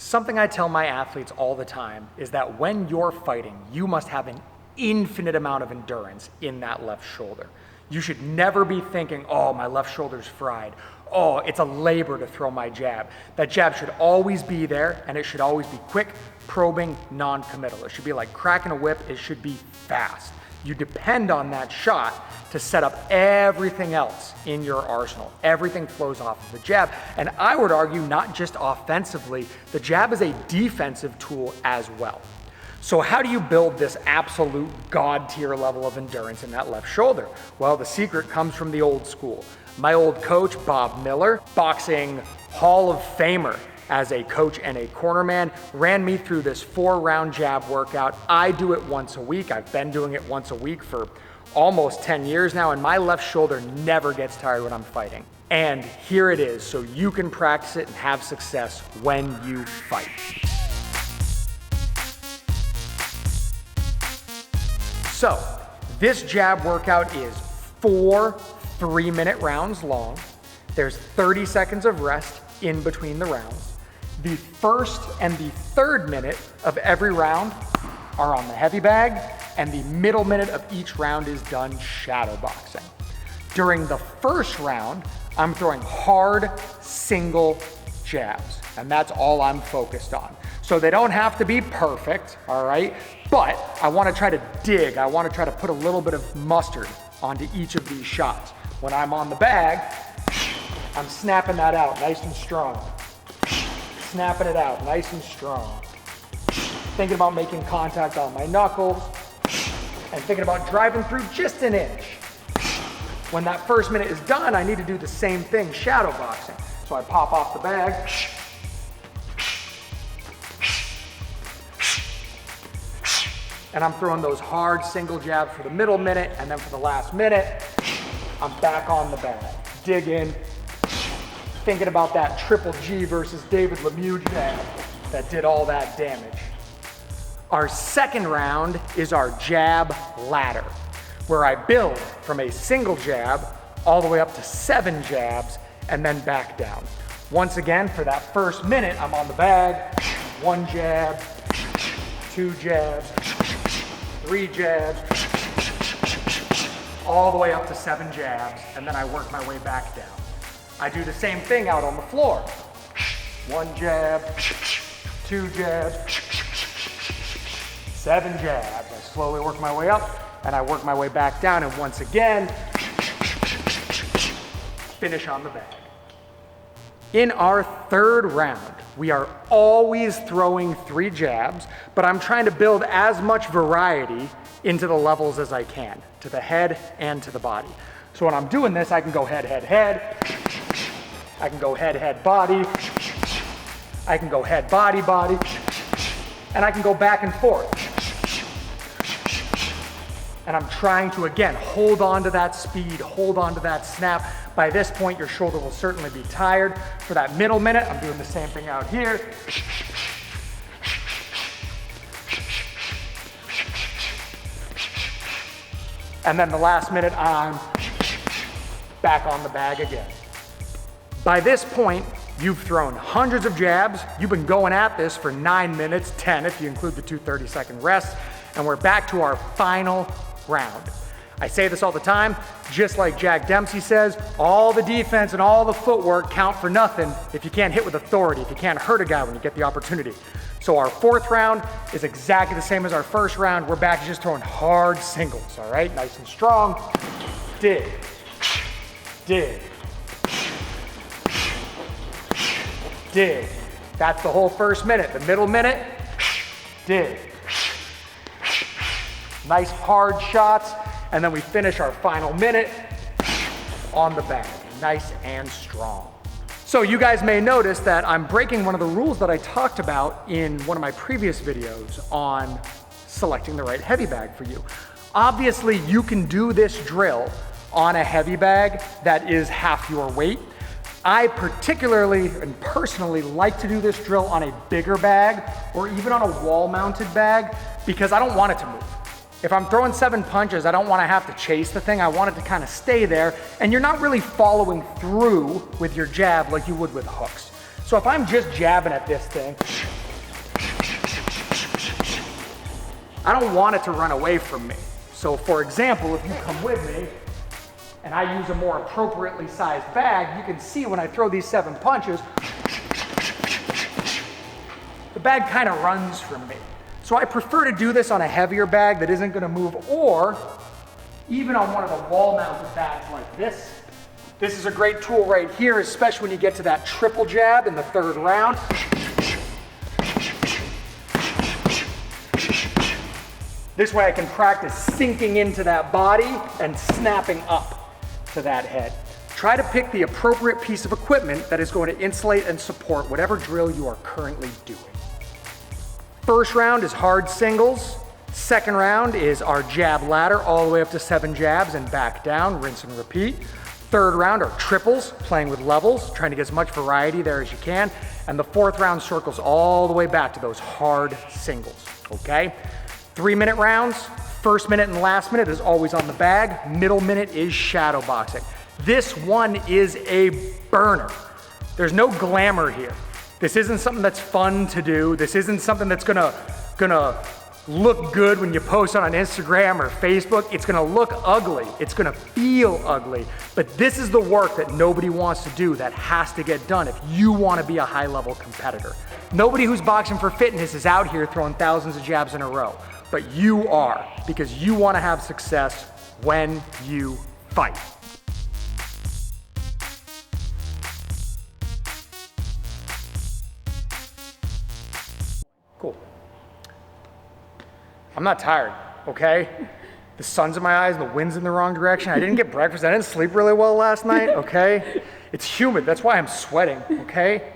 Something I tell my athletes all the time is that when you're fighting, you must have an infinite amount of endurance in that left shoulder. You should never be thinking, oh, my left shoulder's fried. Oh, it's a labor to throw my jab. That jab should always be there, and it should always be quick, probing, non-committal. It should be like cracking a whip. It should be fast. You depend on that shot to set up everything else in your arsenal. Everything flows off of the jab. And I would argue not just offensively, the jab is a defensive tool as well. So how do you build this absolute God tier level of endurance in that left shoulder? Well, the secret comes from the old school. My old coach, Bob Miller, boxing Hall of Famer as a coach and a cornerman, ran me through this 4-round jab workout. I do it once a week. I've been doing it once a week for almost 10 years now, and my left shoulder never gets tired when I'm fighting. And here it is, so you can practice it and have success when you fight. So, this jab workout is 4 3-minute rounds long. There's 30 seconds of rest in between the rounds. The first and the third minute of every round are on the heavy bag, and the middle minute of each round is done shadow boxing. During the first round, I'm throwing hard single jabs, and that's all I'm focused on. So they don't have to be perfect, all right? But I want to try to dig. I want to try to put a little bit of mustard onto each of these shots. When I'm on the bag, I'm snapping that out nice and strong. Snapping it out nice and strong. Thinking about making contact on my knuckles and thinking about driving through just an inch. When that first minute is done, I need to do the same thing, shadow boxing. So I pop off the bag. And I'm throwing those hard single jabs for the middle minute, and then for the last minute, I'm back on the bag. Dig in, thinking about that Triple G versus David Lemieux jab that did all that damage. Our second round is our jab ladder, where I build from a single jab all the way up to 7 jabs and then back down. Once again, for that first minute, I'm on the bag, 1 jab, 2 jabs, 3 jabs, all the way up to 7 jabs, and then I work my way back down. I do the same thing out on the floor. 1 jab, 2 jabs, 7 jabs. I slowly work my way up, and I work my way back down, and once again, finish on the bag. In our third round, we are always throwing 3 jabs, but I'm trying to build as much variety into the levels as I can, to the head and to the body. So when I'm doing this, I can go head, head, head. I can go head, head, body. I can go head, body, body. And I can go back and forth. And I'm trying to, again, hold on to that speed, hold on to that snap. By this point, your shoulder will certainly be tired. For that middle minute, I'm doing the same thing out here. And then the last minute, I'm back on the bag again. By this point, you've thrown hundreds of jabs. You've been going at this for 9 minutes, 10 if you include the 2 30-second rests, and we're back to our final round. I say this all the time, just like Jack Dempsey says, all the defense and all the footwork count for nothing if you can't hit with authority, if you can't hurt a guy when you get the opportunity. So our fourth round is exactly the same as our first round. We're back to just throwing hard singles, all right? Nice and strong. Dig, dig, dig. That's the whole first minute. The middle minute, dig. Nice hard shots. And then we finish our final minute on the bag, nice and strong. So you guys may notice that I'm breaking one of the rules that I talked about in one of my previous videos on selecting the right heavy bag for you. Obviously, you can do this drill on a heavy bag that is half your weight. I particularly and personally like to do this drill on a bigger bag or even on a wall-mounted bag because I don't want it to move. If I'm throwing 7 punches, I don't want to have to chase the thing. I want it to kind of stay there, and you're not really following through with your jab like you would with hooks. So if I'm just jabbing at this thing, I don't want it to run away from me. So for example, if you come with me and I use a more appropriately sized bag, you can see when I throw these 7 punches, the bag kind of runs from me. So I prefer to do this on a heavier bag that isn't gonna move, or even on one of the wall mounted bags like this. This is a great tool right here, especially when you get to that triple jab in the 3rd round. This way I can practice sinking into that body and snapping up to that head. Try to pick the appropriate piece of equipment that is going to insulate and support whatever drill you are currently doing. First round is hard singles. Second round is our jab ladder, all the way up to 7 jabs and back down, rinse and repeat. Third round are triples, playing with levels, trying to get as much variety there as you can. And the 4th round circles all the way back to those hard singles, okay? 3-minute rounds, first minute and last minute is always on the bag. Middle minute is shadow boxing. This one is a burner. There's no glamour here. This isn't something that's fun to do. This isn't something that's gonna look good when you post on Instagram or Facebook. It's gonna look ugly. It's gonna feel ugly. But this is the work that nobody wants to do, that has to get done if you wanna be a high-level competitor. Nobody who's boxing for fitness is out here throwing thousands of jabs in a row. But you are, because you want to have success when you fight. Cool. I'm not tired, okay? The sun's in my eyes and the wind's in the wrong direction. I didn't get breakfast. I didn't sleep really well last night, okay? It's humid. That's why I'm sweating, okay?